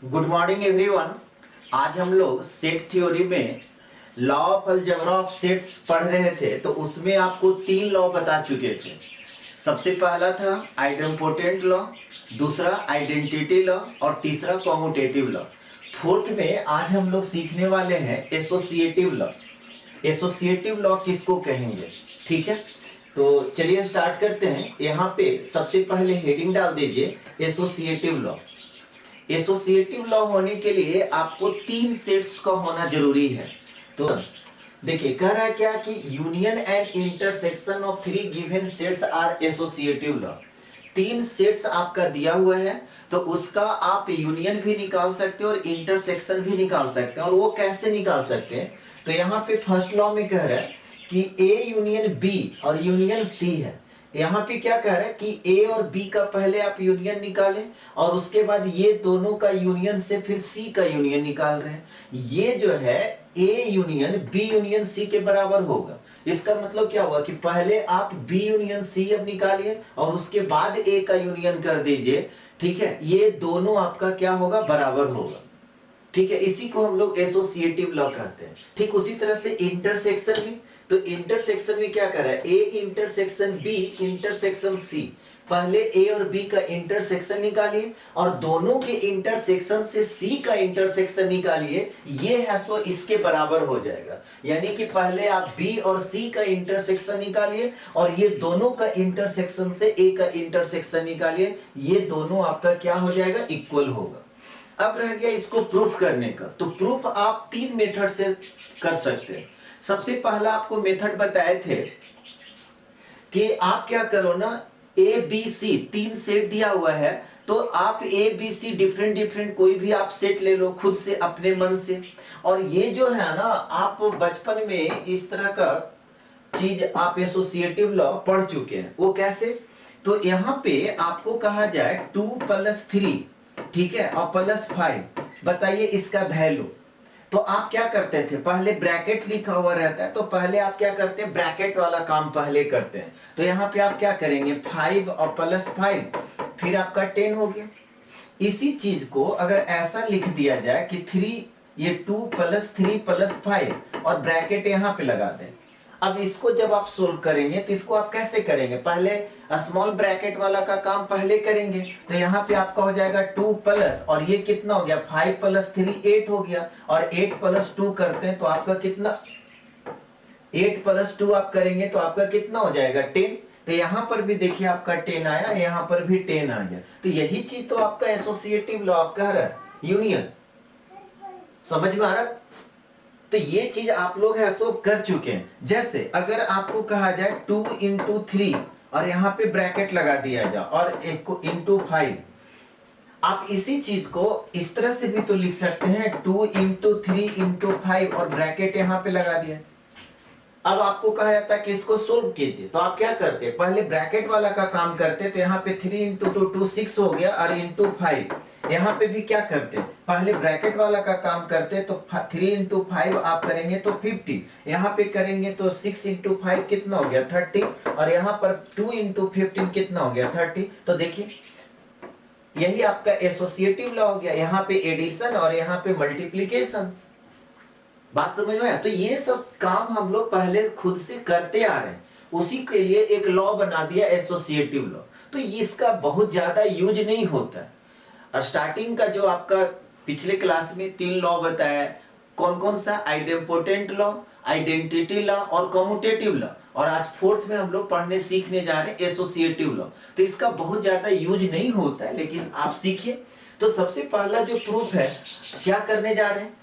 Good morning everyone. आज हम लोग सेट थ्योरी में law of algebra of sets पढ़ रहे थे, तो उसमें आपको 3 लॉ बता चुके थे। सबसे पहला था आइडेम्पोटेंट लॉ, दूसरा आइडेंटिटी लॉ और तीसरा कॉम्यूटेटिव लॉ। फोर्थ में आज हम लोग सीखने वाले हैं एसोसिएटिव लॉ। एसोसिएटिव लॉ किसको कहेंगे, ठीक है। तो चलिए स्टार्ट करते हैं। यहाँ पे सबसे पहले हेडिंग डाल दीजिए एसोसिएटिव लॉ। एसोसिएटिव लॉ होने के लिए आपको 3 सेट्स का होना जरूरी है। तो देखिए कह रहा है क्या कि union and intersection of 3 given sets are associative law. 3 sets आपका दिया हुआ है, तो उसका आप यूनियन भी निकाल सकते हैं और इंटरसेक्शन भी निकाल सकते हैं। और वो कैसे निकाल सकते हैं, तो यहाँ पे फर्स्ट लॉ में कह रहा है कि ए यूनियन बी और यूनियन सी है। यहाँ पे क्या कह रहा है कि ए और बी का पहले आप यूनियन निकालें और उसके बाद ये दोनों का यूनियन से फिर सी का यूनियन निकाल रहे हैं। ये जो है A union B union C के बराबर होगा। इसका मतलब क्या हुआ कि पहले आप बी यूनियन सी अब निकालिए और उसके बाद ए का यूनियन कर दीजिए, ठीक है। ये दोनों आपका क्या होगा, बराबर होगा, ठीक है। इसी को हम लोग एसोसिएटिव लॉ कहते हैं। ठीक उसी तरह से इंटरसेक्शन में, तो इंटरसेक्शन में क्या कर रहा है, A intersection B intersection C. पहले ए और बी का इंटरसेक्शन निकालिए और दोनों के इंटरसेक्शन से सी का इंटरसेक्शन निकालिए। ये है सो इसके बराबर हो जाएगा। यानी कि पहले आप बी और सी का इंटरसेक्शन निकालिए और ये दोनों का इंटरसेक्शन से ए का इंटरसेक्शन निकालिए। ये दोनों आपका क्या हो जाएगा, इक्वल होगा। अब रह गया इसको प्रूफ करने का। तो प्रूफ आप 3 मेथड से कर सकते हैं। सबसे पहला आपको मेथड बताए थे कि आप क्या करो ना, ए बी सी 3 सेट दिया हुआ है, तो आप ए बी सी डिफरेंट कोई भी आप सेट ले लो खुद से अपने मन से। और ये जो है ना, आप बचपन में इस तरह का चीज आप एसोसिएटिव लॉ पढ़ चुके हैं। वो कैसे, तो यहाँ पे आपको कहा जाए 2 + 3, ठीक है, और +5, बताइए इसका वैल्यू। तो आप क्या करते थे, पहले ब्रैकेट लिखा हुआ रहता है, तो पहले आप क्या करते हैं, ब्रैकेट वाला काम पहले करते हैं। तो यहाँ पे आप क्या करेंगे, 5 और +5, फिर आपका 10 हो गया। इसी चीज को अगर ऐसा लिख दिया जाए कि 3, ये 2 + 3 + 5 और ब्रैकेट यहाँ पे लगा दें। अब इसको जब आप सोल्व करेंगे तो इसको आप कैसे करेंगे, पहले स्मॉल ब्रैकेट वाला का काम पहले करेंगे। तो यहाँ पे आपका हो जाएगा 2 प्लस, और ये कितना हो गया, 5 + 3 8 हो गया। और 8 + 2 करते हैं तो आपका कितना, 8 + 2 आप करेंगे तो आपका कितना हो जाएगा, 10। तो यहाँ पर भी देखिए आपका 10 आया, यहाँ पर भी 10 आ गया। तो यही चीज तो आपका एसोसिएटिव लॉ आप कह रहा है, यूनियन। समझ में आ रहा, तो ये चीज आप लोग है सो कर चुके हैं। जैसे अगर आपको कहा जाए 2 × 3 और यहाँ पे ब्रैकेट लगा दिया जाए और 1 को × 5, आप इसी चीज को इस तरह से भी तो लिख सकते हैं, 2 × 3 × 5 और ब्रैकेट यहाँ पे लगा दिया। अब आपको कहा जाता है कि इसको सोल्व कीजिए, तो आप क्या करते, पहले ब्रैकेट वाला का काम करते। तो यहाँ पे 3 × 2 6 हो गया और × 5, यहाँ पे भी क्या करते, पहले ब्रैकेट वाला का काम करते। तो 3 × 5 आप करेंगे तो 50, यहाँ पे करेंगे तो 6 × 5 कितना हो गया, 30, और यहाँ पर 2 × 15 कितना हो गया, 30। तो देखिए यही आपका एसोसिएटिव लॉ हो गया। यहाँ पे एडिशन और यहाँ पे मल्टीप्लीकेशन। बात समझ में आया। तो ये सब काम हम लोग पहले खुद से करते आ रहे हैं, उसी के लिए एक लॉ बना दिया एसोसिएटिव लॉ। तो इसका बहुत ज्यादा यूज नहीं होता है। और स्टार्टिंग का जो आपका पिछले क्लास में 3 लॉ बताया, कौन कौन सा, आइडेम्पोटेंट लॉ, आइडेंटिटी लॉ और कम्यूटेटिव लॉ। और आज फोर्थ में हम लोग पढ़ने सीखने जा रहे हैं एसोसिएटिव लॉ। तो इसका बहुत ज्यादा यूज नहीं होता है, लेकिन आप सीखिए। तो सबसे पहला जो प्रूफ है, क्या करने जा रहे हैं,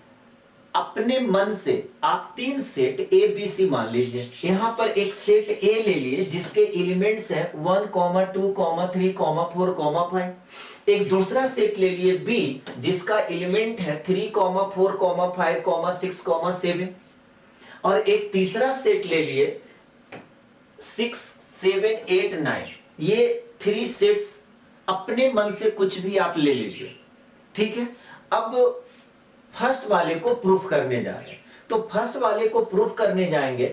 अपने मन से आप 3 सेट ए बी सी मान लीजिए। यहां पर एक सेट ए ले लिए जिसके एलिमेंट्स है 1, 2, 3, 4, 5। एक दूसरा सेट ले लिए बी जिसका एलिमेंट है 3, 4, 5, 6, 7। और एक तीसरा सेट ले लिए 6, 7, 8, 9। ये 3 सेट्स अपने मन से कुछ भी आप ले लीजिए, ठीक है। अब फर्स्ट वाले को प्रूफ करने जा रहे हैं। तो फर्स्ट वाले को प्रूफ करने जाएंगे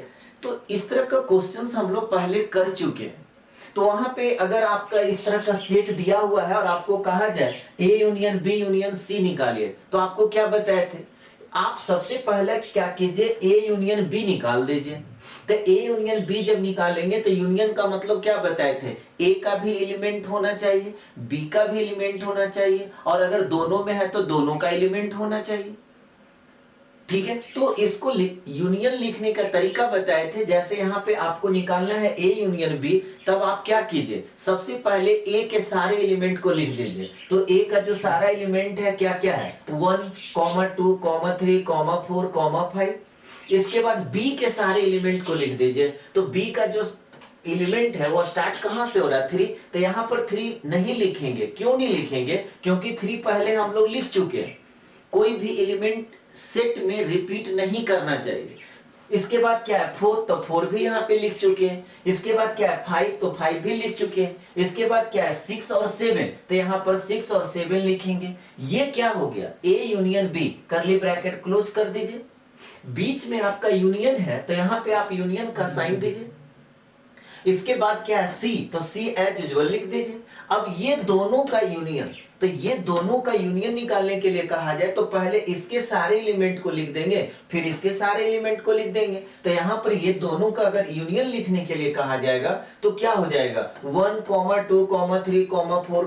तो इस तरह का क्वेश्चंस हम लोग पहले कर चुके हैं। तो वहां पे अगर आपका इस तरह का सेट दिया हुआ है और आपको कहा जाए A union B union C निकालिए, तो आपको क्या बताए थे? आप सबसे पहले क्या कीजिए, ए यूनियन बी निकाल दीजिए। तो ए यूनियन बी जब निकालेंगे तो यूनियन का मतलब क्या बताए थे? ए का भी एलिमेंट होना चाहिए, बी का भी एलिमेंट होना चाहिए, और अगर दोनों में है तो दोनों का एलिमेंट होना चाहिए। ठीक है, तो इसको यूनियन लिखने का तरीका बताए थे। जैसे यहाँ पे आपको निकालना है ए यूनियन बी, तब आप क्या कीजिए, सबसे पहले ए के सारे एलिमेंट को लिख दीजिए। तो ए का जो सारा एलिमेंट है क्या क्या है, 1, 2, 3, 4, 5। इसके बाद बी के सारे एलिमेंट को लिख दीजिए। तो बी का जो एलिमेंट है वो स्टार्ट कहां से हो रहा है, 3। तो यहाँ पर 3 नहीं लिखेंगे। क्यों नहीं लिखेंगे? क्योंकि 3 पहले हम लोग लिख चुके हैं। कोई भी एलिमेंट सेट में रिपीट नहीं करना चाहिए। इसके बाद क्या है, 4, तो 4 भी यहाँ पे लिख चुके हैं। इसके बाद क्या है, 5, तो 5 भी लिख चुके हैं। इसके बाद क्या है, 6 और 7, तो यहाँ पर 6 और 7 लिखेंगे। ये क्या हो गया, A union B, curly bracket close कर दीजिए। बीच में आपका यूनियन है तो यहाँ पे आप यूनियन का साइन दीजिए। इसके बाद क्या है, सी, तो सी एज यूजुअल लिख दीजिए। अब ये दोनों का यूनियन, तो ये दोनों का यूनियन निकालने के लिए कहा जाए तो पहले इसके सारे एलिमेंट को लिख देंगे, फिर इसके सारे एलिमेंट को लिख देंगे। तो यहाँ पर ये दोनों का अगर यूनियन लिखने के लिए कहा जाएगा तो क्या हो जाएगा, 1, 2, 3, 4,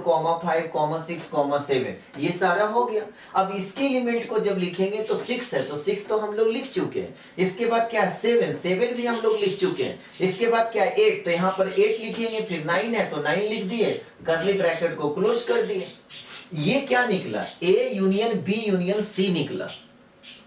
5, 6, 7, ये सारा हो गया। अब इसके एलिमेंट को जब लिखेंगे तो 6 है, तो 6 तो हम लोग लिख चुके हैं। इसके बाद क्या है, 7 भी हम लोग लिख चुके हैं। इसके बाद क्या है, 8, तो यहाँ पर 8 लिखेंगे। फिर 9 है तो 9 लिख दिए, करली ब्रैकेट को क्लोज कर दिए। ये क्या निकला, A union B union C निकला।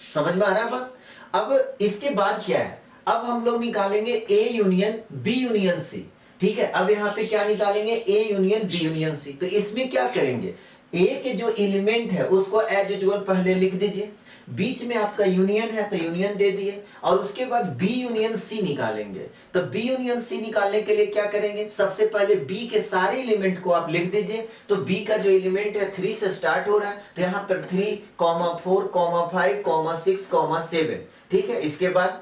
समझ में आ रहा है बात? अब इसके बाद क्या है, अब हम लोग निकालेंगे A union B union C. ठीक है, अब यहाँ पे क्या निकालेंगे, A union B union C. तो इसमें क्या करेंगे, ए के जो एलिमेंट है उसको एज यूजुअल पहले लिख दीजिए। बीच में आपका यूनियन है तो यूनियन दे दिए, और उसके बाद बी यूनियन सी निकालेंगे। तो बी यूनियन सी निकालने के लिए क्या करेंगे, सबसे पहले बी के सारे एलिमेंट को आप लिख दीजिए। तो बी का जो एलिमेंट है 3 से स्टार्ट हो रहा है, तो यहाँ पर 3, 4, 5, 6, 7। ठीक है, इसके बाद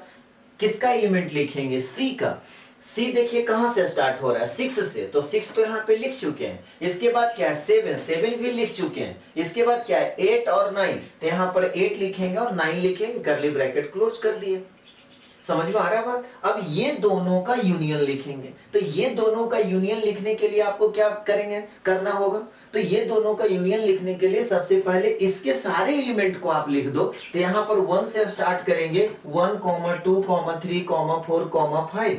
किसका एलिमेंट लिखेंगे, सी का। सी देखिए कहां से स्टार्ट हो रहा है, 6 से, तो 6 तो यहाँ पे लिख चुके हैं। इसके बाद क्या है, 7 भी लिख चुके हैं। इसके बाद क्या है, 8 और 9, तो यहाँ पर 8 लिखेंगे और 9 लिखेंगे, करली ब्रैकेट क्लोज कर दिए। समझ में आ रहा है बात? अब ये दोनों का यूनियन लिखेंगे। तो ये दोनों का यूनियन लिखने के लिए आपको क्या करेंगे, करना होगा, तो ये दोनों का यूनियन लिखने के लिए सबसे पहले इसके सारे एलिमेंट को आप लिख दो। तो यहाँ पर 1 से स्टार्ट करेंगे, 1, 2, 3, 4, 5।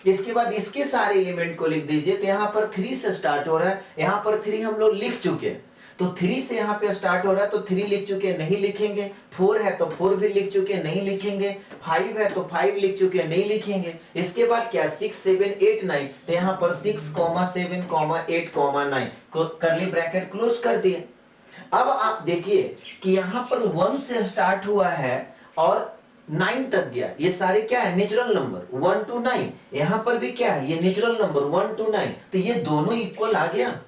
इसके बाद इसके सारे एलिमेंट को लिख दीजिए। तो यहाँ पर 3 से स्टार्ट हो रहा है, यहाँ पर 3 हम लोग लिख चुके हैं। तो 3 से यहाँ पे स्टार्ट हो रहा है, तो 3 लिख चुके हैं, नहीं लिखेंगे। 4 है तो 4 भी लिख चुके हैं, नहीं लिखेंगे। 5 है तो 5 लिख चुके हैं, नहीं लिखेंगे। इसके बाद क्या, 6, 7, 8, 9, तो यहाँ पर 6, 7, 8, 9 करली ब्रैकेट क्लोज कर दिए। अब आप देखिए कि यहाँ पर 1 से स्टार्ट हुआ है और 9 तक गया। ये सारे क्या है, नेचुरल नंबर 1 to 9। यहाँ पर भी क्या है, ये नेचुरल नंबर 1 to 9। तो ये दोनों इक्वल आ गया।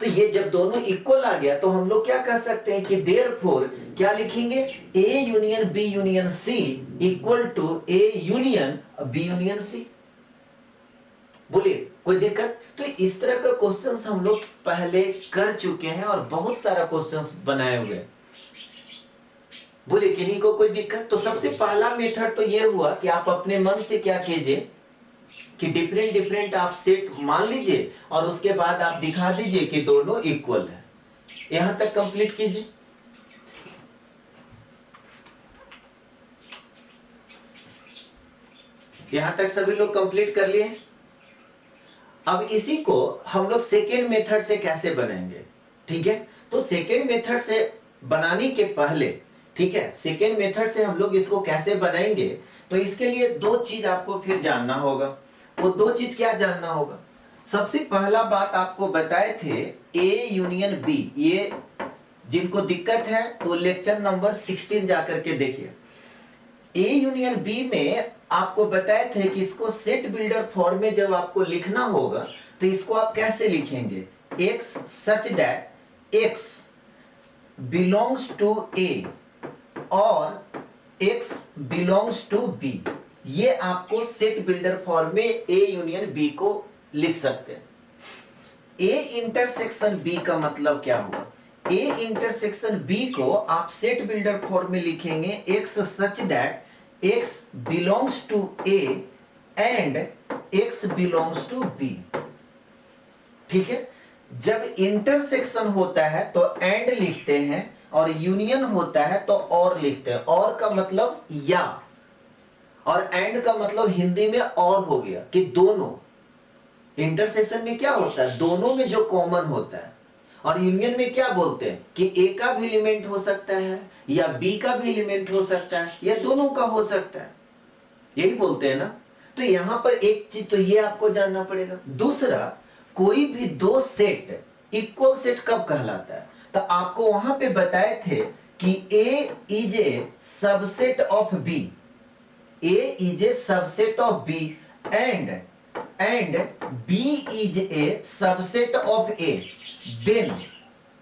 तो ये जब दोनों इक्वल आ गया तो हम लोग क्या कह सकते हैं कि देयरफॉर क्या लिखेंगे, A union B union C equal to A union B union C. बोलिए कोई दिक्कत? तो इस तरह का क्वेश्चंस हम लोग पहले कर चुके हैं और बहुत सारा क्वेश्चंस बनाए हुए। बोलिए किन्हीं को कोई दिक्कत? तो सबसे पहला मेथड तो ये हुआ कि आप अपने मन से क्या कीजिए कि डिफरेंट आप सेट मान लीजिए और उसके बाद आप दिखा दीजिए कि दोनों इक्वल है। यहां तक कंप्लीट कीजिए। यहां तक सभी लोग कंप्लीट कर लिए। अब इसी को हम लोग सेकेंड मेथड से कैसे बनाएंगे, ठीक है? तो सेकेंड मेथड से बनाने के पहले, ठीक है, सेकेंड मेथड से हम लोग इसको कैसे बनाएंगे, तो इसके लिए दो चीज आपको फिर जानना होगा। वो दो चीज क्या जानना होगा? सबसे पहला बात आपको बताए थे ए यूनियन बी। ये जिनको दिक्कत है तो लेक्चर नंबर 16 जाकर के देखिए। ए यूनियन बी में आपको बताए थे कि इसको सेट बिल्डर फॉर्म में जब आपको लिखना होगा तो इसको आप कैसे लिखेंगे, x such that x belongs to a और x बिलोंग्स टू b। ये आपको सेट बिल्डर फॉर्म में ए यूनियन बी को लिख सकते हैं। ए इंटरसेक्शन बी का मतलब क्या हुआ? ए इंटरसेक्शन बी को आप सेट बिल्डर फॉर्म में लिखेंगे x such that x belongs to A and x belongs to B. ठीक है, जब इंटरसेक्शन होता है तो एंड लिखते हैं और यूनियन होता है तो और लिखते हैं। और का मतलब या, और एंड का मतलब हिंदी में और हो गया कि दोनों। इंटरसेक्शन में क्या होता है? दोनों में जो कॉमन होता है। और यूनियन में क्या बोलते हैं कि ए का भी एलिमेंट हो सकता है या बी का भी एलिमेंट हो सकता है या दोनों का हो सकता है, यही बोलते हैं ना। तो यहां पर एक चीज तो ये आपको जानना पड़ेगा। दूसरा, कोई भी दो सेट इक्वल सेट कब कहलाता है? तो आपको वहां पे बताए थे कि A is a subset of B, A is a subset of B and B is a subset of A. Then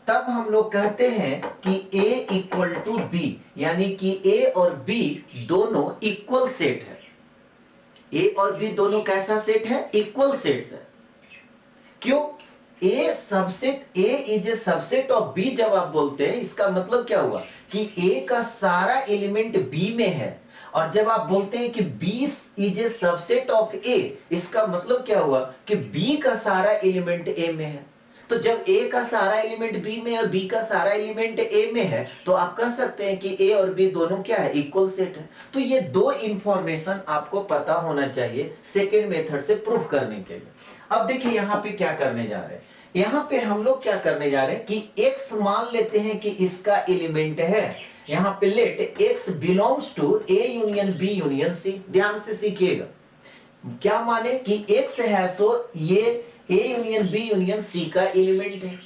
तब हम लोग कहते हैं कि ए इक्वल टू बी, यानी कि ए और बी दोनों इक्वल सेट है। ए और बी दोनों कैसा सेट है? इक्वल सेट्स है। क्यों? A subset, A is a subset of B जब आप बोलते हैं, इसका मतलब क्या हुआ कि ए का सारा एलिमेंट बी में है। और जब आप बोलते हैं कि B is a subset of A, इसका मतलब क्या हुआ कि बी का सारा एलिमेंट ए में है। तो जब ए का सारा एलिमेंट बी में और बी का सारा एलिमेंट ए में है तो आप कह सकते हैं कि ए और बी दोनों क्या है? इक्वल सेट है। तो ये दो इंफॉर्मेशन आपको पता होना चाहिए सेकेंड मेथड से प्रूफ करने के लिए। अब देखिए यहां पे क्या करने जा रहे हैं। यहां पे हम लोग क्या करने जा रहे हैं कि x मान लेते हैं कि इसका एलिमेंट है। यहां पे let x belongs to a union b union c। ध्यान से सीखिएगा, क्या माने कि x है सो ये a union b union c का एलिमेंट है।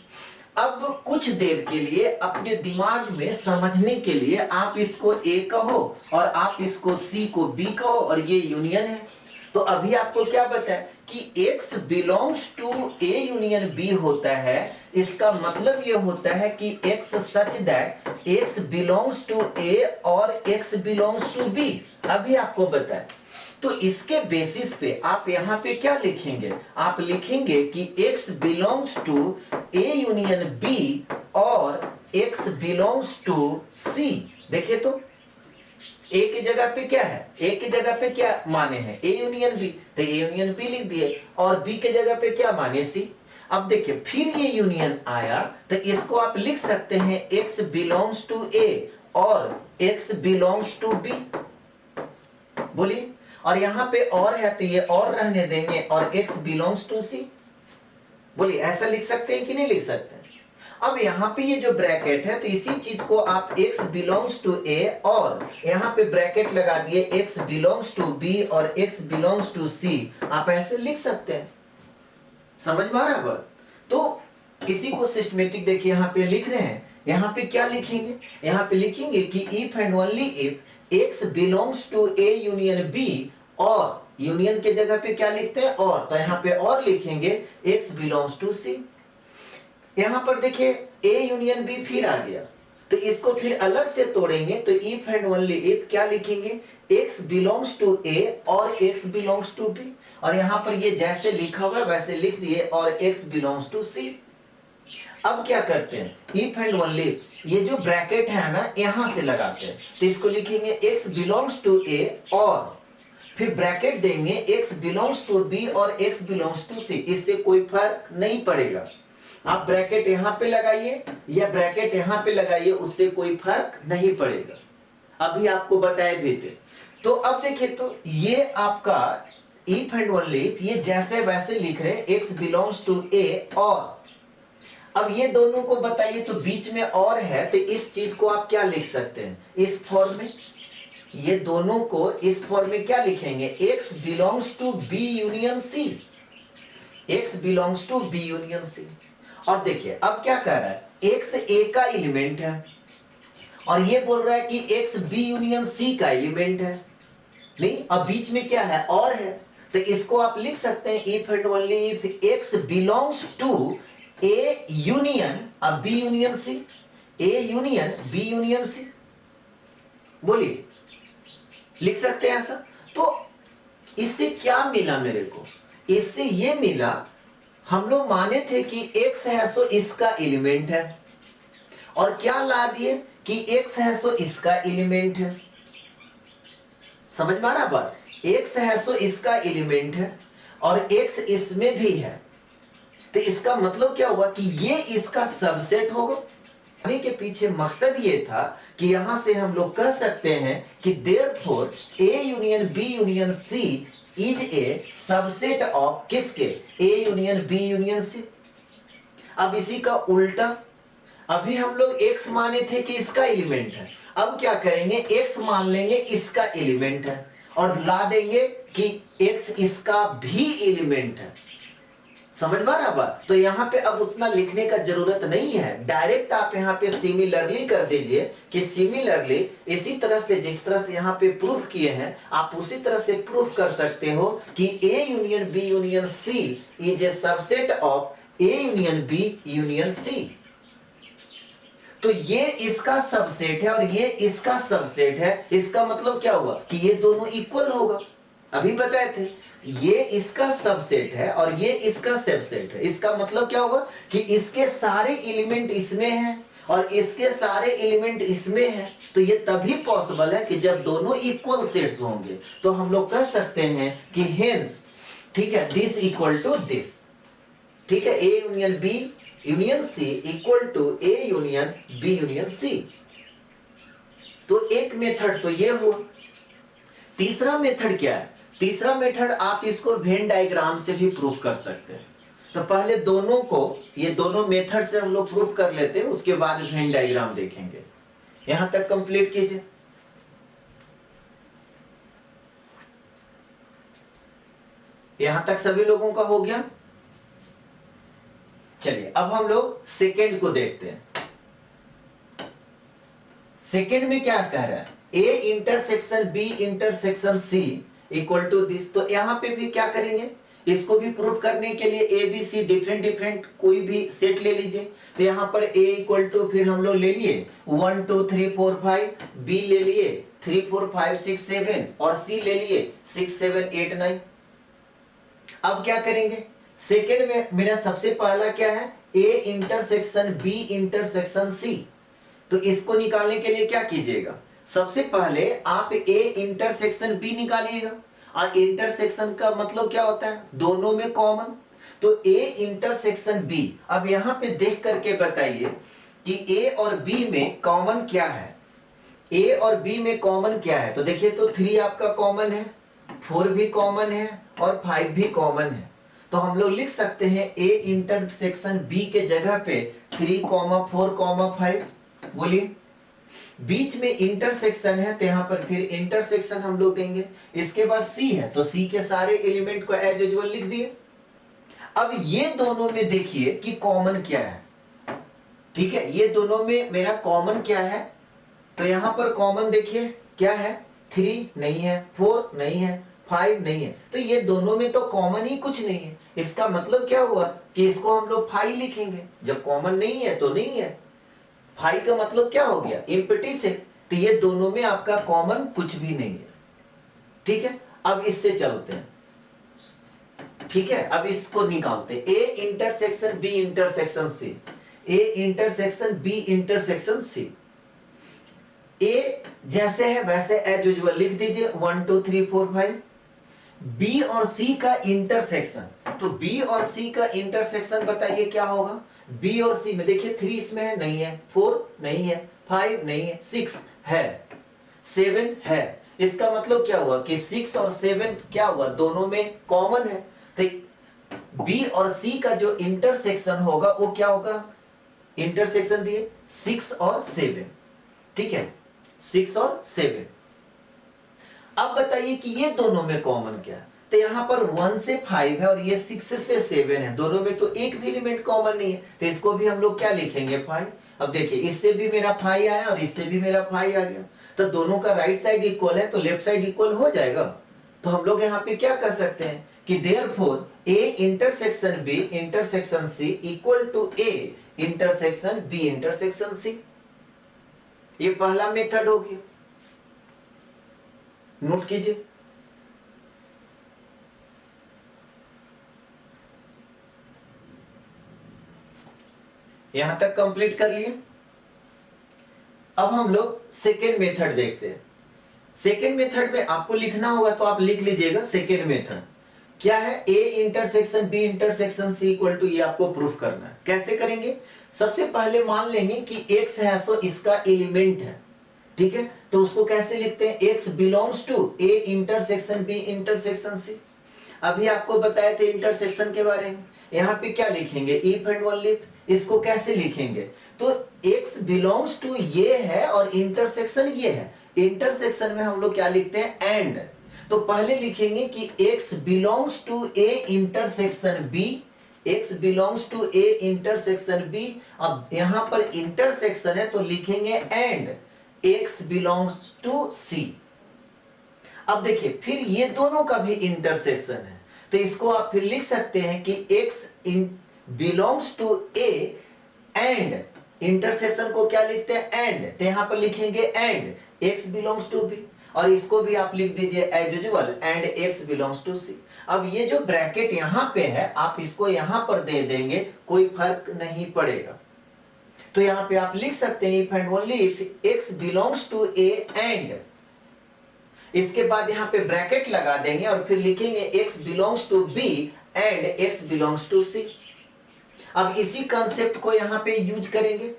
अब कुछ देर के लिए अपने दिमाग में समझने के लिए आप इसको a कहो और आप इसको c को b कहो और ये यूनियन है। तो अभी आपको क्या बताया कि x belongs to a union b होता है। इसका मतलब ये होता है कि x such that x belongs to a और x बिलोंग्स टू b। अभी आपको बताया, तो इसके बेसिस पे आप यहाँ पे क्या लिखेंगे? आप लिखेंगे कि x belongs to a union b और x बिलोंग्स टू c। देखिए तो ए की जगह पे क्या है? ए की जगह पे क्या माने हैं? ए यूनियन बी, तो ए यूनियन बी लिख दिए। और बी के जगह पे क्या माने? सी। अब देखिए फिर ये यूनियन आया तो इसको आप लिख सकते हैं x बिलोंग्स टू ए और x बिलोंग्स टू बी। बोलिए, और यहां पे और है तो ये और रहने देंगे और x बिलोंग्स टू सी। बोलिए, ऐसा लिख सकते हैं कि नहीं लिख सकते? अब यहाँ पे ये जो ब्रैकेट है तो इसी चीज को आप x बिलोंग्स टू a और यहाँ पे ब्रैकेट लगा दिए x बिलोंग्स टू b और x बिलोंग्स टू c। आप ऐसे लिख सकते हैं। समझ में आ रहा है बात? तो इसी को सिस्टमेटिक देखिए यहाँ पे लिख रहे हैं। यहाँ पे क्या लिखेंगे? यहाँ पे लिखेंगे कि if and only if x belongs to a union b, और यूनियन के जगह पे क्या लिखते हैं? और, तो यहाँ पे और लिखेंगे x बिलोंग्स टू c। यहां पर देखिए A यूनियन B फिर आ गया, तो इसको फिर अलग से तोड़ेंगे तो इफ एंड ओनली इफ क्या लिखेंगे? x बिलोंग्स टू A और x बिलोंग्स टू B। और यहां पर ये जैसे लिखा हुआ वैसे लिख दिए और x बिलोंग्स टू C। अब क्या करते हैं? इफ एंड ओनली ये जो ब्रैकेट है ना यहां से लगाते हैं, तो इसको लिखेंगे x बिलोंग्स टू A और फिर ब्रैकेट देंगे x बिलोंग्स टू B और x बिलोंग्स टू C। इससे कोई फर्क नहीं पड़ेगा। आप ब्रैकेट यहां पे लगाइए या ब्रैकेट यहां पे लगाइए, उससे कोई फर्क नहीं पड़ेगा। अभी आपको बताए भी थे। तो अब देखिए तो ये आपका इफ एंड ओनली ये जैसे वैसे लिख रहे हैं x बिलोंग्स टू a और, अब ये दोनों को बताइए तो बीच में और है तो इस चीज को आप क्या लिख सकते हैं? इस फॉर्म में, ये दोनों को इस फॉर्म में क्या लिखेंगे? x belongs to b union c, x belongs to b union c। और देखिए अब क्या कह रहा है? x a का एलिमेंट है और ये बोल रहा है कि x b यूनियन c का एलिमेंट है। नहीं, अब बीच में क्या है? और है, तो इसको आप लिख सकते हैं if and only if x belongs to a union अब b union c, a union b union c। बोलिए, लिख सकते हैं ऐसा? तो इससे क्या मिला मेरे को इससे ये मिला, हम लोग माने थे कि x है सो इसका एलिमेंट है, और क्या ला दिए कि x है सो इसका एलिमेंट है। समझ में आ रहा बात? x है सो इसका एलिमेंट है और x इसमें भी है, तो इसका मतलब क्या हुआ कि ये इसका सबसेट होगा। के पीछे मकसद ये था कि यहां से हम लोग कह सकते हैं कि therefore A union B union C is a subset of किसके? A union B union C। अब इसी का उल्टा, अभी हम लोग x माने थे कि इसका एलिमेंट है, अब क्या करेंगे, x मान लेंगे इसका एलिमेंट है और ला देंगे कि x इसका भी एलिमेंट है। समझ में आ रहा बात? तो यहां पे अब उतना लिखने का जरूरत नहीं है, डायरेक्ट आप यहां पे सिमिलरली कर दीजिए कि सिमिलरली इसी तरह से जिस तरह से यहां पे प्रूफ किए हैं आप उसी तरह से प्रूफ कर सकते हो कि A union B union C is a subset of A union B union C। तो ये इसका सबसेट है और ये इसका सबसेट है, इसका मतलब क्या हुआ कि ये दोनों इक्वल होगा। अभी बताए थे ये इसका सबसेट है और ये इसका सबसेट है, इसका मतलब क्या होगा कि इसके सारे एलिमेंट इसमें हैं और इसके सारे एलिमेंट इसमें हैं। तो ये तभी पॉसिबल है कि जब दोनों इक्वल सेट्स होंगे, तो हम लोग कह सकते हैं कि हेंस, ठीक है, दिस इक्वल टू दिस, ठीक है, A union B union C equal to A union B union C। तो एक मेथड तो ये हुआ। तीसरा मेथड क्या है? तीसरा मेथड आप इसको वेन डायग्राम से भी प्रूफ कर सकते हैं। तो पहले दोनों को, ये दोनों मेथड से हम लोग प्रूफ कर लेते हैं, उसके बाद वेन डायग्राम देखेंगे। यहां तक कंप्लीट कीजिए। यहां तक सभी लोगों का हो गया? चलिए अब हम लोग सेकेंड को देखते हैं। सेकेंड में क्या कह रहा है? A intersection B intersection C equal to this. तो यहां पे भी क्या करेंगे, इसको भी प्रूफ करने के लिए A B C different different कोई भी सेट ले लीजिए। तो यहां पर A इक्वल टू, फिर हम लोग ले लिए 1 2 3 4 5, B ले लिए 3 4 5 6 7 और C ले लिए 6 7 8 9। अब क्या करेंगे, सेकेंड में मेरा सबसे पहला क्या है, A intersection B intersection C। तो इसको निकालने के लिए क्या कीजिएगा, सबसे पहले आप A इंटरसेक्शन B निकालिएगा। और इंटरसेक्शन का मतलब क्या होता है, दोनों में कॉमन। तो A इंटरसेक्शन B, अब यहां पे देख करके बताइए कि A और B में कॉमन क्या है। A और B में कॉमन क्या है, तो देखिए तो 3 आपका कॉमन है, 4 भी कॉमन है और 5 भी कॉमन है। तो हम लोग लिख सकते हैं A इंटरसेक्शन B के जगह पे 3, 4, 5। बोलिए, बीच में इंटरसेक्शन है तो यहां पर फिर इंटरसेक्शन हम लोग देंगे। इसके बाद C है तो C के सारे एलिमेंट को एज यूजुअल लिख दिए। अब ये दोनों में देखिए कि कॉमन क्या है, ठीक है, ये दोनों में मेरा कॉमन क्या है। तो यहां पर कॉमन देखिए क्या है, 3 नहीं है, 4 नहीं है, 5 नहीं है। तो ये दोनों में तो कॉमन ही कुछ नहीं है। इसका मतलब क्या हुआ कि इसको हम लोग 5 लिखेंगे, जब कॉमन नहीं है तो नहीं है। 5 का मतलब क्या हो गया, एम्प्टी सेट। तो ये दोनों में आपका कॉमन कुछ भी नहीं है, ठीक है। अब इससे चलते हैं, ठीक है, अब इसको निकालते हैं। A intersection B intersection C, A intersection B intersection C। A जैसे है वैसे एज यूजुअल लिख दीजिए 1 2 3 4 5। B और C का इंटरसेक्शन, तो B और C का इंटरसेक्शन बताइए क्या होगा। B और C में देखिए 3 इसमें है, नहीं है, 4 नहीं है, 5 नहीं है, 6 है, 7 है। इसका मतलब क्या हुआ कि 6 और 7 क्या हुआ, दोनों में कॉमन है। तो B और C का जो इंटरसेक्शन होगा वो क्या होगा, इंटरसेक्शन दिए 6 और 7, ठीक है, 6 और 7। अब बताइए कि ये दोनों में कॉमन क्या है। तो यहां पर 1 से 5 है और ये 6 से 7 है, दोनों में तो एक भी एलिमेंट कॉमन नहीं है। तो इसको भी हम लोग क्या लिखेंगे, 5। अब देखिए इससे भी मेरा 5 आया और इससे भी मेरा 5 आ गया, तो दोनों का राइट साइड इक्वल है तो लेफ्ट साइड इक्वल हो जाएगा। तो हम लोग यहाँ पे क्या कर सकते हैं कि therefore A intersection B intersection C equal to A intersection B intersection C। ये पहला मेथड हो गया, नोट कीजिए। यहां तक कंप्लीट कर लिए। अब हम लोग सेकेंड मेथड देखते हैं। सेकेंड मेथड में आपको लिखना होगा तो आप लिख लीजिएगा। सेकेंड मेथड क्या है? A intersection B intersection C equal to, ये आपको प्रूफ करना है। कैसे करेंगे? सबसे पहले मान लेंगे कि x है सो इसका एलिमेंट है, ठीक है? तो उसको कैसे लिखते हैं? x belongs to a intersection b intersection c। अभी आपको बताए थे इंटरसेक्शन के बारे में। यहाँ पे क्या लिखेंगे? If and only if. इसको कैसे लिखेंगे? तो x बिलोंग्स टू ये है और इंटरसेक्शन ये है। इंटरसेक्शन में हम लोग क्या लिखते हैं? एंड। तो पहले लिखेंगे कि x belongs to a intersection b, x belongs to a intersection b। अब यहां पर इंटरसेक्शन है तो लिखेंगे and x belongs to c। अब देखिए फिर ये दोनों का भी इंटरसेक्शन है तो इसको आप फिर लिख सकते हैं कि x belongs to a and intersection को क्या लिखते हैं? एंड। तो यहां पर लिखेंगे and x belongs to b और इसको भी आप लिख दीजिए as usual and x belongs to c। अब ये जो ब्रैकेट यहां पे है आप इसको यहां पर दे देंगे, कोई फर्क नहीं पड़ेगा। तो यहां पे आप लिख सकते हैं if and only if x belongs to a and, इसके बाद यहां पे ब्रैकेट लगा देंगे और फिर लिखेंगे x belongs to b and x belongs to c। अब इसी कंसेप्ट को यहां पे यूज करेंगे।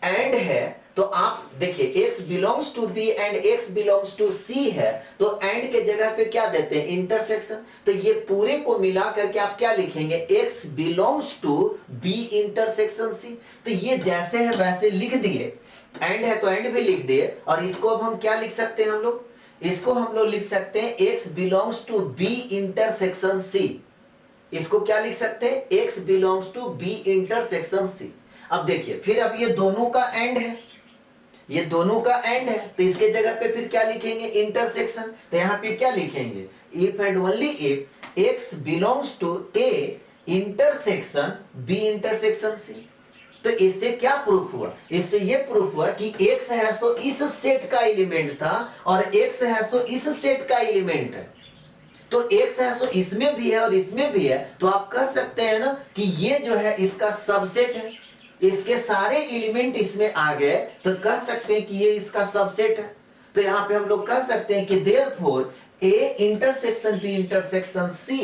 एंड है तो आप देखिए x belongs to b and x belongs to c है तो एंड के जगह पे क्या देते हैं? इंटरसेक्शन। तो ये पूरे को मिला करके आप क्या लिखेंगे? x belongs to b intersection c। तो ये जैसे है वैसे लिख दिए। एंड है तो एंड भी लिख दिए और इसको अब हम क्या लिख सकते हैं? हम लोग इसको हम लोग लिख सकते हैं x belongs to b intersection c। इसको क्या लिख सकते हैं? x belongs to b intersection c। अब देखिए फिर अब ये दोनों का एंड है, ये दोनों का एंड है तो इसके जगह पे फिर क्या लिखेंगे? इंटरसेक्शन। तो यहां पे क्या लिखेंगे? If and only if x belongs to a intersection b intersection c। तो इससे क्या प्रूफ हुआ? इससे ये प्रूफ हुआ कि x है सो इस सेट का एलिमेंट था और x है सो इस सेट का एलिमेंट है। तो x है सो इसमें भी है और इसमें भी है तो आप कह सकते हैं ना कि ये जो है इसका सबसेट है। इसके सारे एलिमेंट इसमें आ गए तो कह सकते हैं कि ये इसका सबसेट है। तो यहां पे हम लोग कह सकते हैं कि therefore a intersection b intersection c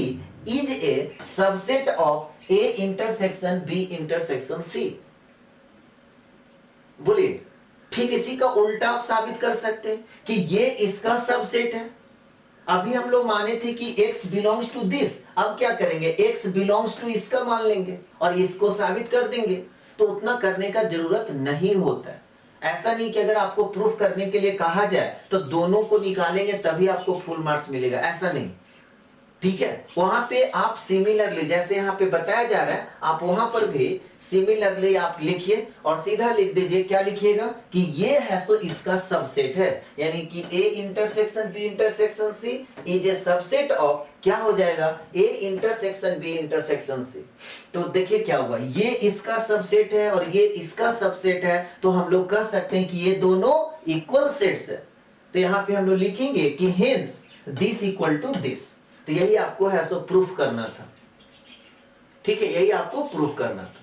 is a subset of a intersection b intersection c। बोलिए ठीक इसी का उल्टा आप साबित कर सकते हैं कि ये इसका सबसेट है। अभी हम लोग माने थे कि x बिलोंग्स टू दिस, अब क्या करेंगे? x बिलोंग्स टू इसका मान लेंगे और इसको साबित कर देंगे। तो उतना करने का जरूरत नहीं होता है। ऐसा नहीं कि अगर आपको प्रूफ करने के लिए कहा जाए तो दोनों को निकालेंगे तभी आपको फुल मार्क्स मिलेगा, ऐसा नहीं, ठीक है? वहां पे आप सिमिलरली जैसे यहाँ पे बताया जा रहा है आप वहां पर भी सिमिलरली आप लिखिए और सीधा लिख दीजिए। क्या लिखिएगा? कि ये है सो इसका सबसेट है, यानी कि a intersection b intersection c is a subset of, क्या हो जाएगा? a intersection b intersection c। तो देखिए क्या हुआ, ये इसका सबसेट है और ये इसका सबसेट है तो हम लोग कह सकते हैं कि ये दोनों इक्वल सेट्स है। तो यहाँ पे हम लोग लिखेंगे कि hence this equal to this. तो यही आपको है सो प्रूफ करना था, ठीक है? यही आपको प्रूफ करना था।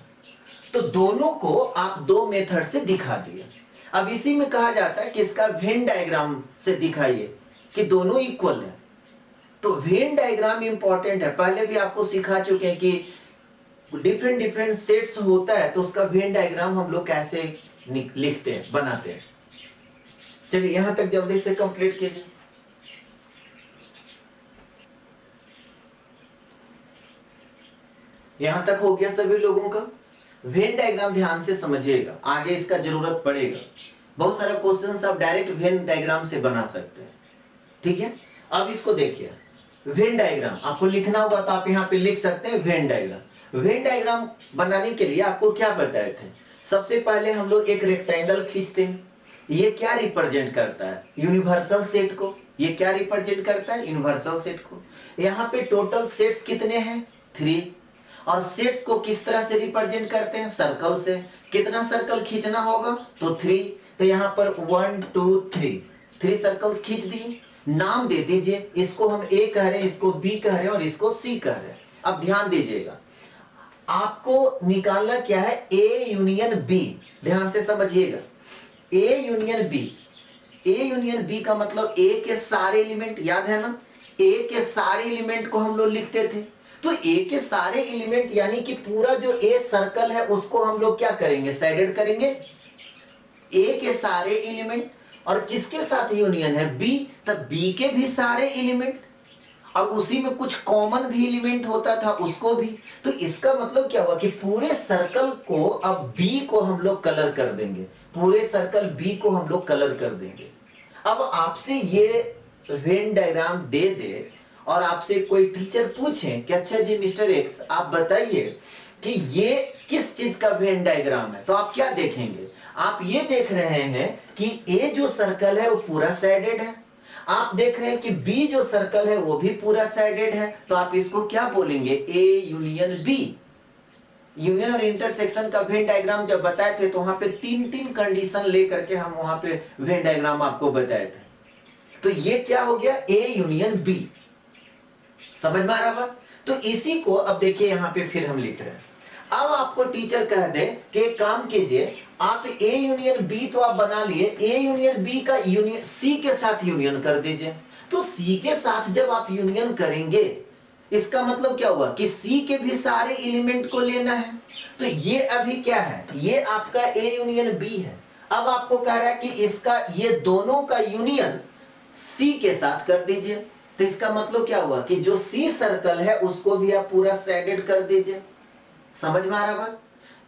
तो दोनों को आप दो मेथड से दिखा दिए। अब इसी में कहा जाता है कि इसका वेन डायग्राम से दिखाइए कि दोनों इक्वल है। तो वेन डायग्राम इंपॉर्टेंट है, पहले भी आपको सिखा चुके हैं कि डिफरेंट डिफरेंट सेट्स होता है तो उसका वेन डायग्राम हम लोग कैसे लिखते हैं, बनाते हैं। चलिए यहां तक जल्दी से कंप्लीट कीजिए। यहां तक हो गया सभी लोगों का? वेन डायग्राम ध्यान से समझिएगा, आगे इसका जरूरत पड़ेगा। बहुत सारा क्वेश्चन आप डायरेक्ट वेन डायग्राम से बना सकते हैं, ठीक है? अब इसको देखिए, वेन डायग्राम आपको लिखना होगा तो आप यहाँ पे लिख सकते हैं वेन डायग्राम। वेन डायग्राम बनाने के लिए आपको क्या बताए थे? सबसे पहले हम लोग एक रेक्टेंगल खींचते हैं। ये क्या रिप्रेजेंट करता है? यूनिवर्सल सेट को। ये क्या रिप्रेजेंट करता है? यूनिवर्सल सेट को। यहाँ पे टोटल सेट्स कितने हैं? 3। और सेट्स को किस तरह से रिप्रेजेंट करते हैं? सर्कल से। कितना सर्कल खींचना होगा? तो 3। तो यहाँ पर 1 2 3 सर्कल्स खींच दिए। नाम दे दीजिए, इसको हम A कह रहे हैं, इसको B कह रहे हैं और इसको C कह रहे हैं। अब ध्यान दीजिएगा, आपको निकालना क्या है, ए यूनियन बी। ध्यान से समझिएगा, A union B. A union B का मतलब ए के सारे एलिमेंट, याद है ना, ए के सारे एलिमेंट को हम लोग लिखते थे। तो ए के सारे एलिमेंट यानी कि पूरा जो ए सर्कल है उसको हम लोग क्या करेंगे, शेडेड करेंगे। ए के सारे एलिमेंट, और किसके साथ यूनियन है, बी, तब बी के भी सारे एलिमेंट, और उसी में कुछ कॉमन भी एलिमेंट होता था उसको भी। तो इसका मतलब क्या हुआ कि पूरे सर्कल को अब बी को हम लोग कलर कर देंगे, पूरे सर्कल बी को हम लोग कलर कर देंगे। अब आपसे ये वेन डायग्राम दे दे और आपसे कोई टीचर पूछे कि अच्छा जी मिस्टर एक्स आप बताइए कि ये किस चीज का वेन डायग्राम है, तो आप क्या देखेंगे, आप ये देख रहे हैं कि ए जो सर्कल है वो पूरा साइडेड है, आप देख रहे हैं कि बी जो सर्कल है वो भी पूरा साइडेड है, तो आप इसको क्या बोलेंगे, ए यूनियन बी। यूनियन और इंटरसेक्शन का वेन डायग्राम जब बताए थे तो वहां पे तीन तीन कंडीशन लेकर के हम वहां पे वेन डायग्राम आपको बताए थे। तो ये क्या हो गया, ए यूनियन बी। समझ में आ रहा बात। तो इसी को अब देखिए यहां पे फिर हम लिख रहे हैं। अब आपको टीचर कह दे कि एक काम कीजिए, आप ए यूनियन बी तो आप बना लिए, ए यूनियन बी का यूनियन सी के साथ यूनियन कर दीजिए। तो सी के साथ जब आप यूनियन करेंगे इसका मतलब क्या हुआ कि सी के भी सारे एलिमेंट को लेना है। तो ये अभी क्या है, ये आपका ए यूनियन बी है। अब आपको कह रहा है कि इसका ये दोनों का यूनियन सी के साथ कर दीजिए। तो इसका मतलब क्या हुआ कि जो सी सर्कल है उसको भी आप पूरा शेडेड कर दीजिए। समझ में आ रहा बात।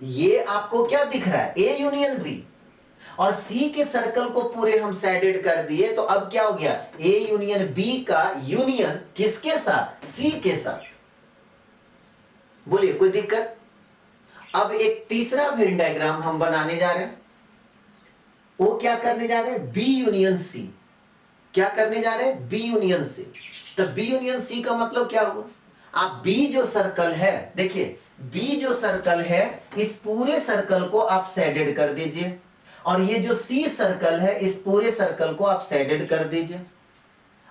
ये आपको क्या दिख रहा है, ए यूनियन बी, और सी के सर्कल को पूरे हम शेडेड कर दिए। तो अब क्या हो गया, ए यूनियन बी का यूनियन किसके साथ, सी के साथ। बोलिए कोई दिक्कत। अब एक तीसरा वेन डायग्राम हम बनाने जा रहे हैं, वो क्या करने जा रहे हैं, बी यूनियन सी। क्या करने जा रहे हैं, बी यूनियन सी। तो बी यूनियन सी का मतलब क्या हुआ, आप बी जो सर्कल है, देखिए बी जो सर्कल है इस पूरे सर्कल को आप शेडेड कर दीजिए, और ये जो सी सर्कल है इस पूरे सर्कल को आप शेडेड कर दीजिए।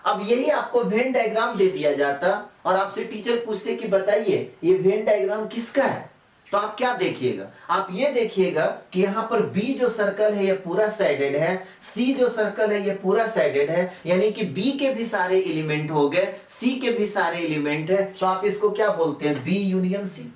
अब यही आपको वेन डायग्राम दे दिया जाता और आपसे टीचर पूछते कि बताइए ये वेन डायग्राम किसका है, तो आप क्या देखिएगा, आप ये देखिएगा कि यहां पर बी जो सर्कल है ये पूरा साइडेड है, सी जो सर्कल है ये पूरा साइडेड है, यानी कि बी के भी सारे एलिमेंट हो गए, सी के भी सारे एलिमेंट है। तो आप इसको क्या बोलते हैं, बी यूनियन सी।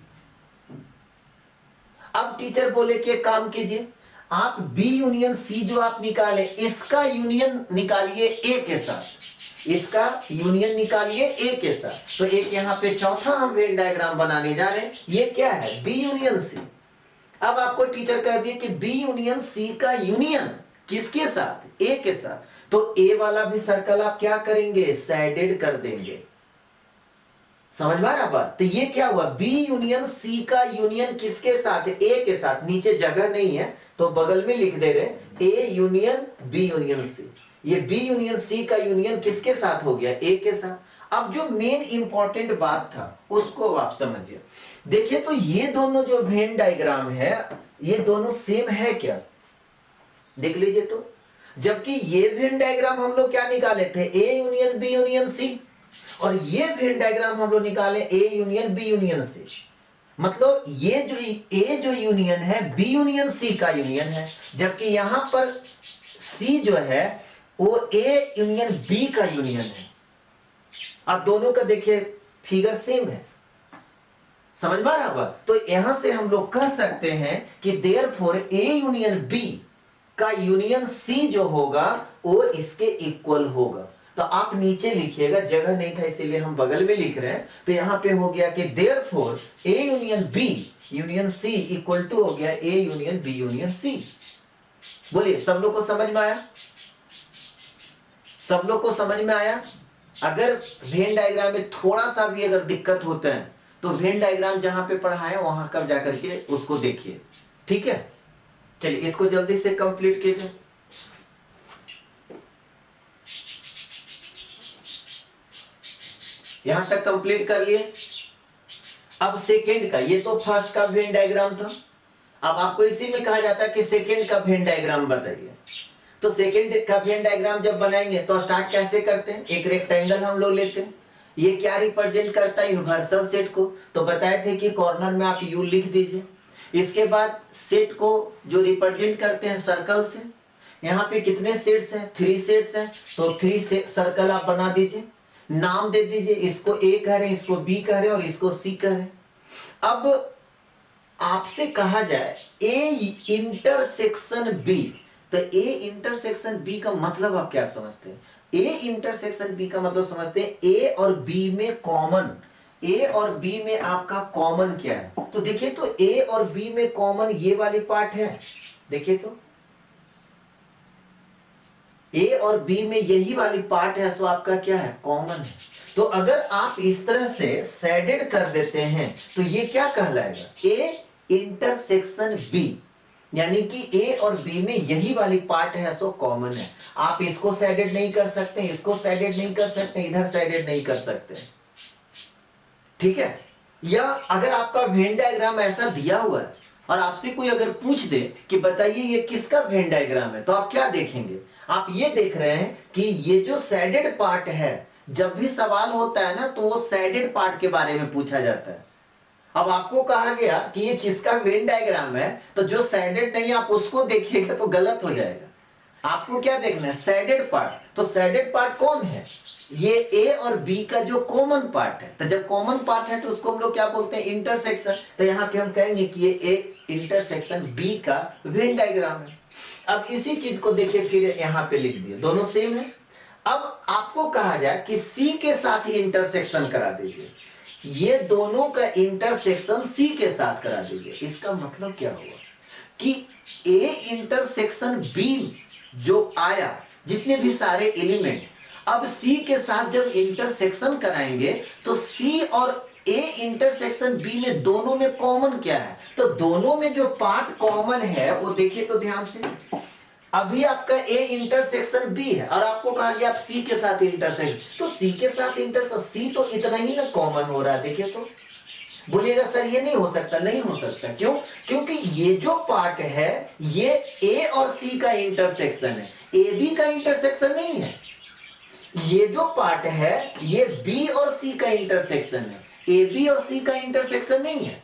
अब टीचर बोले कि काम कीजिए, आप बी यूनियन सी जो आप निकाले इसका यूनियन निकालिए ए के साथ, इसका यूनियन निकालिए ए के साथ। तो एक यहां पे चौथा हम वेन डायग्राम बनाने जा रहे हैं, ये क्या है, बी यूनियन सी। अब आपको टीचर कह दिए कि बी यूनियन सी का यूनियन किसके साथ, ए के साथ। तो ए वाला भी सर्कल आप क्या करेंगे, शेडेड कर देंगे। समझ में आ रहा बात। तो ये क्या हुआ, बी यूनियन सी का यूनियन किसके साथ है, ए के साथ। नीचे जगह नहीं है तो बगल में लिख दे रहे A union B union C. ये बी यूनियन सी का यूनियन किसके साथ हो गया, ए के साथ। अब जो मेन इंपॉर्टेंट बात था उसको आप समझिए। देखिए तो ये दोनों जो वेन डायग्राम है ये दोनों सेम है क्या, देख लीजिए। तो जबकि ये वेन डायग्राम हम लोग क्या निकाले थे, A union B union C, और ये वेन डायग्राम हम लोग निकाले A union B union C. मतलब ये जो ए जो यूनियन है बी यूनियन सी का यूनियन है, जबकि यहां पर सी जो है वो ए यूनियन बी का यूनियन है। और दोनों का देखिए फिगर सेम है। समझ में आ रहा होगा। तो यहां से हम लोग कह सकते हैं कि देयरफॉर ए यूनियन बी का यूनियन सी जो होगा वो इसके इक्वल होगा। तो आप नीचे लिखिएगा, जगह नहीं था इसीलिए हम बगल में लिख रहे हैं। तो यहां पे हो गया कि therefore A union B union C equal to हो गया A union B union C. बोलिए सब लोग को समझ में आया, सब लोग को समझ में आया। अगर वेन डायग्राम में थोड़ा सा भी अगर दिक्कत होता है तो वेन डायग्राम जहां पे पढ़ाए वहां कब जाकर के उसको देखिए, ठीक है। चलिए इसको जल्दी से कंप्लीट कीजिए। यहां तक कंप्लीट कर लिए। अब सेकेंड का, ये तो फर्स्ट का वेन डायग्राम था। अब आपको इसी में कहा जाता है कि सेकेंड का वेन डायग्राम बताइए। तो सेकेंड का वेन डायग्राम जब बनाएंगे तो स्टार्ट कैसे करते हैं, एक रेक्टेंगल हम लोग लेते हैं, ये क्या रिप्रेजेंट करता है? यूनिवर्सल सेट को। तो बताए थे कि कॉर्नर में आप यू लिख दीजिए। इसके बाद सेट को जो रिप्रेजेंट करते हैं सर्कल से, यहाँ पे कितने सेट्स हैं? 3 सेट्स हैं, तो 3 सर्कल आप बना दीजिए। नाम दे दीजिए, इसको ए कह रहे हैं, इसको बी कह रहे हैं और इसको सी कह रहे हैं। अब आपसे कहा जाए ए इंटरसेक्शन बी, तो ए इंटरसेक्शन बी का मतलब आप क्या समझते हैं? ए इंटरसेक्शन बी का मतलब समझते हैं ए और बी में कॉमन, ए और बी में आपका कॉमन क्या है? तो देखिए, तो ए और बी में कॉमन ये वाली पार्ट है, देखिए तो ए और बी में यही वाली पार्ट है, सो आपका क्या है? कॉमन है। तो अगर आप इस तरह से शेडेड कर देते हैं तो ये क्या कहलाएगा? ए इंटरसेक्शन बी, यानी कि ए और बी में यही वाली पार्ट है, सो कॉमन है। आप इसको शेडेड नहीं कर सकते, इसको शेडेड नहीं कर सकते, इधर शेडेड नहीं कर सकते, ठीक है? या अगर आपका वेन डायग्राम ऐसा दिया हुआ है और आपसे कोई अगर पूछ दे कि बताइए ये किसका वेन डायग्राम है, तो आप क्या देखेंगे? आप ये देख रहे हैं कि ये जो शेडेड पार्ट है, जब भी सवाल होता है ना, तो वो शेडेड पार्ट के बारे में पूछा जाता है। अब आपको कहा गया कि ये किसका वेन डायग्राम है, तो जो शेडेड नहीं आप उसको देखिएगा तो गलत हो जाएगा। आपको क्या देखना है? Shaded part. तो शेडेड पार्ट कौन है? ये ए और बी का जो कॉमन पार्ट है। तो जब कॉमन पार्ट है तो उसको हम लोग क्या बोलते हैं? इंटरसेक्शन। तो यहाँ पे हम कहेंगे कि ये ए इंटरसेक्शन बी का वेन डायग्राम है। अब इसी चीज को देखिए, फिर यहाँ पे लिख दिए, दोनों सेम है। अब आपको कहा जाए कि सी के साथ ही इंटरसेक्शन करा दीजिए, ये दोनों का इंटरसेक्शन सी के साथ करा दीजिए। इसका मतलब क्या हुआ कि ए इंटरसेक्शन बी जो आया, जितने भी सारे एलिमेंट, अब सी के साथ जब इंटरसेक्शन कराएंगे तो सी और ए इंटरसेक्शन बी में दोनों में कॉमन क्या है? तो दोनों में जो पार्ट कॉमन है वो देखिए तो ध्यान से, अभी आपका ए इंटरसेक्शन बी है और आपको कहा गया आप सी के साथ इंटरसेक्शन, तो सी के साथ इंटरसेक्शन, सी तो इतना ही ना कॉमन हो रहा है। देखिए तो बोलिएगा सर ये नहीं हो सकता, नहीं हो सकता। क्यों? क्योंकि ये जो पार्ट है ये ए और सी का इंटरसेक्शन है, ए बी का इंटरसेक्शन नहीं है। ये जो पार्ट है ये बी और सी का इंटरसेक्शन है, ए बी और सी का इंटरसेक्शन नहीं है।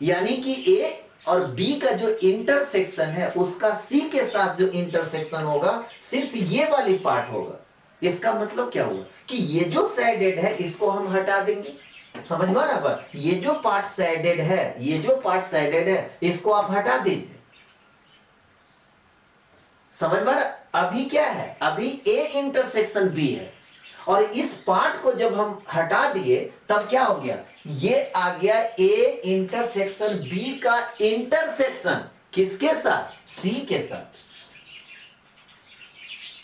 यानी कि ए और बी का जो इंटरसेक्शन है उसका सी के साथ जो इंटरसेक्शन होगा सिर्फ ये वाली पार्ट होगा। इसका मतलब क्या हुआ कि ये जो शेडेड है इसको हम हटा देंगे। समझ में आ रहा है? ये जो पार्ट शेडेड है, ये जो पार्ट शेडेड है इसको आप हटा दीजिए। समझ में? अभी क्या है? अभी ए इंटरसेक्शन बी है और इस पार्ट को जब हम हटा दिए तब क्या हो गया? ये आ गया ए इंटरसेक्शन बी का इंटरसेक्शन किसके साथ? सी के साथ।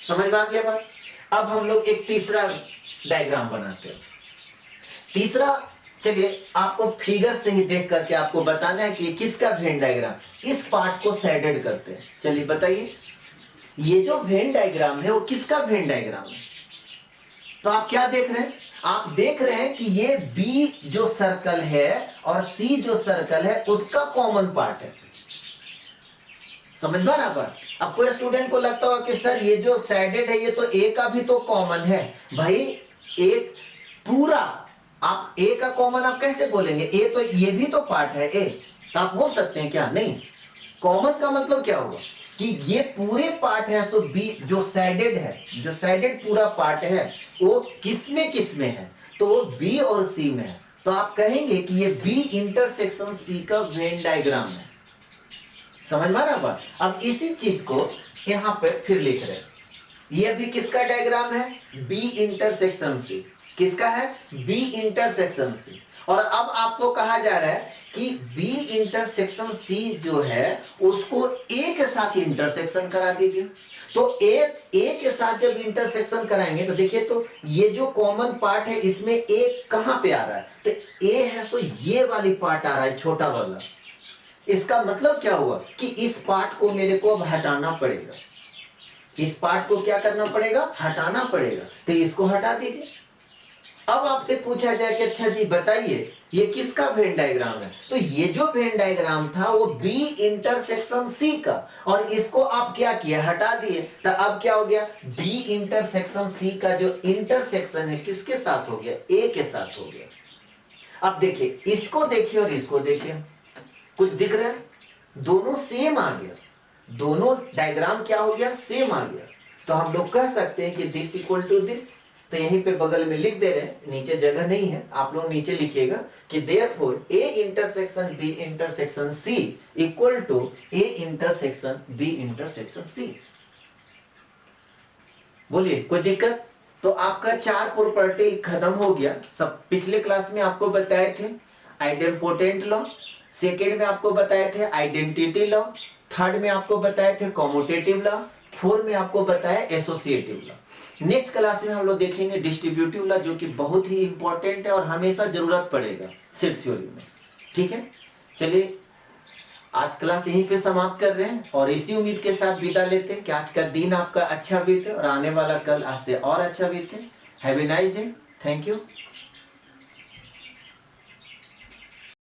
समझ में आ गया बात? अब हम लोग एक तीसरा डायग्राम बनाते हैं। तीसरा, चलिए आपको फिगर से ही देख करके आपको बताना है कि किसका वेन डायग्राम। इस पार्ट को शेडेड करते हैं। चलिए बताइए, ये जो वेन डायग्राम है वो किसका वेन डायग्राम है? तो आप क्या देख रहे हैं? आप देख रहे हैं कि ये बी जो सर्कल है और सी जो सर्कल है उसका कॉमन पार्ट है। समझ में आ रहा बात? अब कोई स्टूडेंट को लगता होगा कि सर ये जो शेडेड है ये तो ए का भी तो कॉमन है। भाई एक पूरा, आप ए का कॉमन आप कैसे बोलेंगे? ए तो ये भी तो पार्ट है ए, तो आप बोल सकते हैं क्या? नहीं। कॉमन का मतलब क्या होगा कि ये पूरे पार्ट है, सो बी जो शेडेड है, जो शेडेड पूरा पार्ट है वो किसमें किसमें है? तो बी और सी में है। तो आप कहेंगे कि ये बी इंटरसेक्शन सी का वेन डायग्राम है। समझ में आ रहा बात? अब इसी चीज को यहां पे फिर लिख रहे हैं। ये भी किसका डायग्राम है? B intersection C. किसका है? B intersection C. और अब आपको कहा जा रहा है कि बी इंटरसेक्शन सी जो है उसको ए के साथ इंटरसेक्शन करा दीजिए। तो ए के साथ जब इंटरसेक्शन कराएंगे तो देखिए तो ये जो कॉमन पार्ट है इसमें ए कहां पे आ रहा है? तो ए है, तो ये वाली पार्ट आ रहा है, छोटा वाला। इसका मतलब क्या हुआ कि इस पार्ट को मेरे को अब हटाना पड़ेगा। इस पार्ट को क्या करना पड़ेगा? हटाना पड़ेगा। तो इसको हटा दीजिए। अब आपसे पूछा जाए कि अच्छा जी बताइए ये किसका वेन डायग्राम है, तो ये जो वेन डायग्राम था वो बी इंटरसेक्शन सी का, और इसको आप क्या किया, हटा दिए, तो अब क्या हो गया, बी इंटरसेक्शन सी का जो इंटरसेक्शन है किसके साथ हो गया, ए के साथ हो गया। अब देखिए इसको देखिए और इसको देखिए, कुछ दिख रहा है, दोनों सेम आ गया, दोनों डायग्राम क्या हो गया, सेम आ गया। तो हम लोग कह सकते हैं कि दिस इक्वल टू दिस। तो यहीं पे बगल में लिख दे रहे हैं, नीचे जगह नहीं है, आप लोग नीचे लिखिएगा कि therefore A intersection B intersection C equal to A intersection B intersection C. बोलिए कोई दिक्कत? तो आपका 4 प्रॉपर्टी खत्म हो गया। सब पिछले क्लास में आपको बताए थे आइडेम्पोटेंट लॉ, सेकेंड में आपको बताए थे आइडेंटिटी लॉ, थर्ड में आपको बताए थे कॉम्यूटेटिव लॉ, फोर्थ में आपको बताया एसोसिएटिव लॉ। नेक्स्ट क्लास में हम लोग देखेंगे डिस्ट्रीब्यूटिव लॉ, जो कि बहुत ही इंपॉर्टेंट है और हमेशा जरूरत पड़ेगा सेट थ्योरी में। ठीक है, चलिए आज क्लास यहीं पे समाप्त कर रहे हैं और इसी उम्मीद के साथ विदा लेते हैं कि आज का दिन आपका अच्छा बीते और आने वाला कल आज से और अच्छा बीते। Have a nice day, thank you.